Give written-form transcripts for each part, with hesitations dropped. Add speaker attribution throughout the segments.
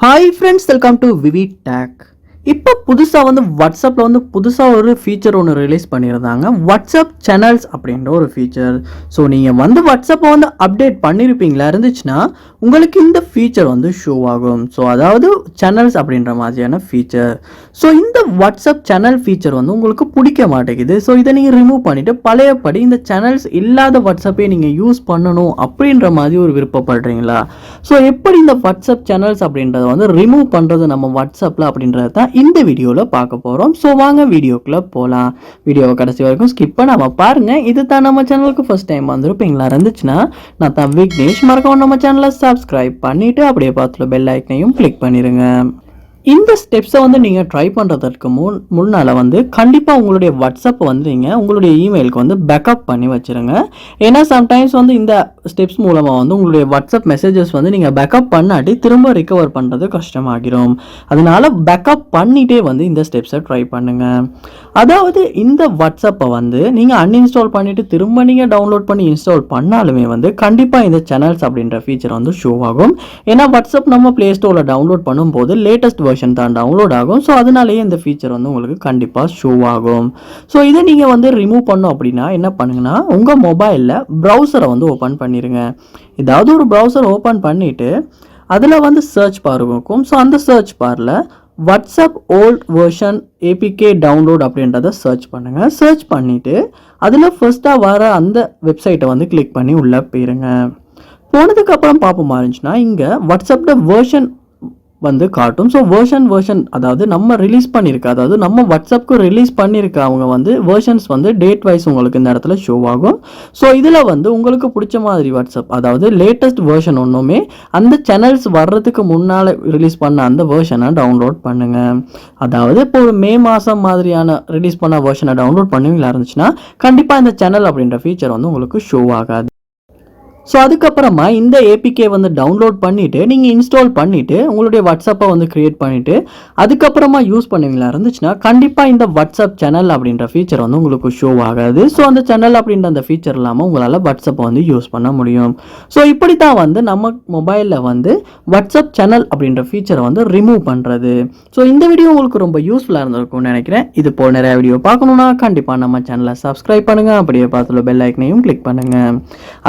Speaker 1: Hi friends, welcome to VividTech. இப்போ புதுசாக வந்து வாட்ஸ்அப்பில் வந்து புதுசாக ஒரு ஃபீச்சர் ஒன்று ரிலீஸ் பண்ணியிருந்தாங்க. வாட்ஸ்அப் சேனல்ஸ் அப்படின்ற ஒரு ஃபீச்சர். ஸோ நீங்கள் வந்து வாட்ஸ்அப்பை வந்து அப்டேட் பண்ணியிருப்பீங்களா இருந்துச்சுன்னா உங்களுக்கு இந்த ஃபீச்சர் வந்து ஷோ ஆகும். ஸோ அதாவது சேனல்ஸ் அப்படின்ற மாதிரியான ஃபீச்சர். ஸோ இந்த வாட்ஸ்அப் சேனல் ஃபீச்சர் வந்து உங்களுக்கு பிடிக்க மாட்டேங்குது. ஸோ இதை நீங்கள் ரிமூவ் பண்ணிவிட்டு பழையபடி இந்த சேனல்ஸ் இல்லாத வாட்ஸ்அப்பை நீங்கள் யூஸ் பண்ணணும் அப்படின்ற மாதிரி ஒரு விருப்பப்படுறீங்களா? ஸோ எப்படி இந்த வாட்ஸ்அப் சேனல்ஸ் அப்படின்றத வந்து ரிமூவ் பண்ணுறது நம்ம வாட்ஸ்அப்பில் அப்படின்றது தான் இந்த வீடியோவில் பார்க்க போகிறோம். ஸோ வாங்க வீடியோக்குள்ளே போகலாம். வீடியோவை கடைசி வரைக்கும் ஸ்கிப் பண்ணாமல் பாருங்கள். இது தான் நம்ம சேனலுக்கு ஃபஸ்ட் டைம் வந்திருப்பீங்களா இருந்துச்சுன்னா நான் தான் விக்னேஷ். மறக்காம நம்ம சேனலை சப்ஸ்கிரைப் பண்ணிவிட்டு அப்படியே பார்த்துட்டு பெல் ஐக்கனையும் கிளிக் பண்ணிடுங்க. இந்த ஸ்டெப்ஸை வந்து நீங்கள் ட்ரை பண்ணுறதுக்கு முன்னால் வந்து கண்டிப்பாக உங்களுடைய வாட்ஸ்அப்பை வந்து நீங்கள் உங்களுடைய இமெயிலுக்கு வந்து பேக்கப் பண்ணி வச்சுருங்க. ஏன்னா சம்டைம்ஸ் வந்து இந்த ஸ்டெப்ஸ் மூலமாக வந்து உங்களுடைய வாட்ஸ்அப் மெசேஜஸ் வந்து நீங்கள் பேக்கப் பண்ணாட்டி திரும்ப ரிகவர் பண்ணுறது கஷ்டமாகிடும். அதனால் பேக்கப் பண்ணிகிட்டே வந்து இந்த ஸ்டெப்ஸை ட்ரை பண்ணுங்கள். அதாவது இந்த வாட்ஸ்அப்பை வந்து நீங்கள் அன்இன்ஸ்டால் பண்ணிவிட்டு திரும்ப நீங்கள் டவுன்லோட் பண்ணி இன்ஸ்டால் பண்ணாலுமே வந்து கண்டிப்பாக இந்த சேனல்ஸ் அப்படின்ற ஃபீச்சர் வந்து ஷோ ஆகும். ஏன்னா வாட்ஸ்அப் நம்ம ப்ளே ஸ்டோரில் டவுன்லோட் பண்ணும்போது லேட்டஸ்ட் வெர்ஷன் தான் டவுன்லோட் ஆகும். ஸோ அதனாலேயே இந்த ஃபீச்சர் வந்து உங்களுக்கு கண்டிப்பாக ஷோ ஆகும். ஸோ இதை நீங்கள் வந்து ரிமூவ் பண்ணோம் அப்படின்னா என்ன பண்ணுங்கன்னா உங்கள் மொபைலில் ப்ரௌசரை வந்து ஓப்பன் பண்ணிடுங்க. ஏதாவது ஒரு ப்ரௌசர் ஓப்பன் பண்ணிவிட்டு அதில் வந்து சர்ச் பார் இருக்கும். ஸோ அந்த சர்ச் பாரில் WhatsApp old version APK download அப்படின்றத சர்ச் பண்ணுங்கள். சர்ச் பண்ணிவிட்டு அதில் ஃபர்ஸ்ட்டாக வர அந்த வெப்சைட்டை வந்து கிளிக் பண்ணி உள்ளே போயிருங்க. போனதுக்கப்புறம் பார்ப்போமா இருந்துச்சுன்னா இங்கே வாட்ஸ்அப்பில் வெர்ஷன் வந்து காட்டும். ஸோ வெர்ஷன் அதாவது நம்ம ரிலீஸ் பண்ணியிருக்க, அதாவது நம்ம வாட்ஸ்அப்புக்கு ரிலீஸ் பண்ணியிருக்க அவங்க வந்து வெர்ஷன்ஸ் வந்து டேட் வைஸ் உங்களுக்கு இந்த இடத்துல ஷோ ஆகும். ஸோ இதில் வந்து உங்களுக்கு பிடிச்ச மாதிரி வாட்ஸ்அப் அதாவது லேட்டஸ்ட் வெர்ஷன் ஒன்றுமே அந்த சேனல்ஸ் வர்றதுக்கு முன்னால் ரிலீஸ் பண்ண அந்த வெர்ஷனை டவுன்லோட் பண்ணுங்கள். அதாவது இப்போ ஒரு மே மாதம் மாதிரியான ரிலீஸ் பண்ண வெர்ஷனை டவுன்லோட் பண்ணுவீங்களா இருந்துச்சுன்னா கண்டிப்பாக இந்த சேனல் அப்படின்ற ஃபீச்சர் வந்து உங்களுக்கு ஷோ ஆகாது. ஸோ அதுக்கப்புறமா இந்த ஏபிகே வந்து டவுன்லோட் பண்ணிவிட்டு நீங்கள் இன்ஸ்டால் பண்ணிவிட்டு உங்களுடைய வாட்ஸ்அப்பை வந்து க்ரியேட் பண்ணிவிட்டு அதுக்கப்புறமா யூஸ் பண்ணுவீங்களா இருந்துச்சுன்னா கண்டிப்பாக இந்த வாட்ஸ்அப் சேனல் அப்படின்ற ஃபீச்சர் வந்து உங்களுக்கு ஷோ ஆகாது. ஸோ அந்த சேனல் அப்படின்ற அந்த ஃபீச்சர் இல்லாமல் உங்களால் வாட்ஸ்அப்பை வந்து யூஸ் பண்ண முடியும். ஸோ இப்படி தான் வந்து நம்ம மொபைலில் வந்து வாட்ஸ்அப் சேனல் அப்படின்ற ஃபீச்சரை வந்து ரிமூவ் பண்ணுறது. ஸோ இந்த வீடியோ உங்களுக்கு ரொம்ப யூஸ்ஃபுல்லாக இருந்திருக்கும்னு நினைக்கிறேன். இது போல் நிறைய வீடியோ பார்க்கணுன்னா கண்டிப்பாக நம்ம சேனலை சப்ஸ்கிரைப் பண்ணுங்கள். அப்படியே பார்த்துள்ள பெல் ஐக்கனையும் கிளிக் பண்ணுங்கள்.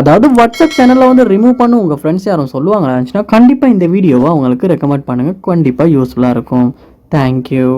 Speaker 1: அதாவது வாட்ஸ்அப் சேனலில் வந்து ரிமூவ் பண்ண உங்கள் ஃப்ரெண்ட்ஸ் யாரும் சொல்லுவாங்களா இருந்துச்சுன்னா கண்டிப்பாக இந்த வீடியோவை அவங்களுக்கு ரெக்கமெண்ட் பண்ணுங்கள். கண்டிப்பாக யூஸ்ஃபுல்லாக இருக்கும். தேங்க்யூ.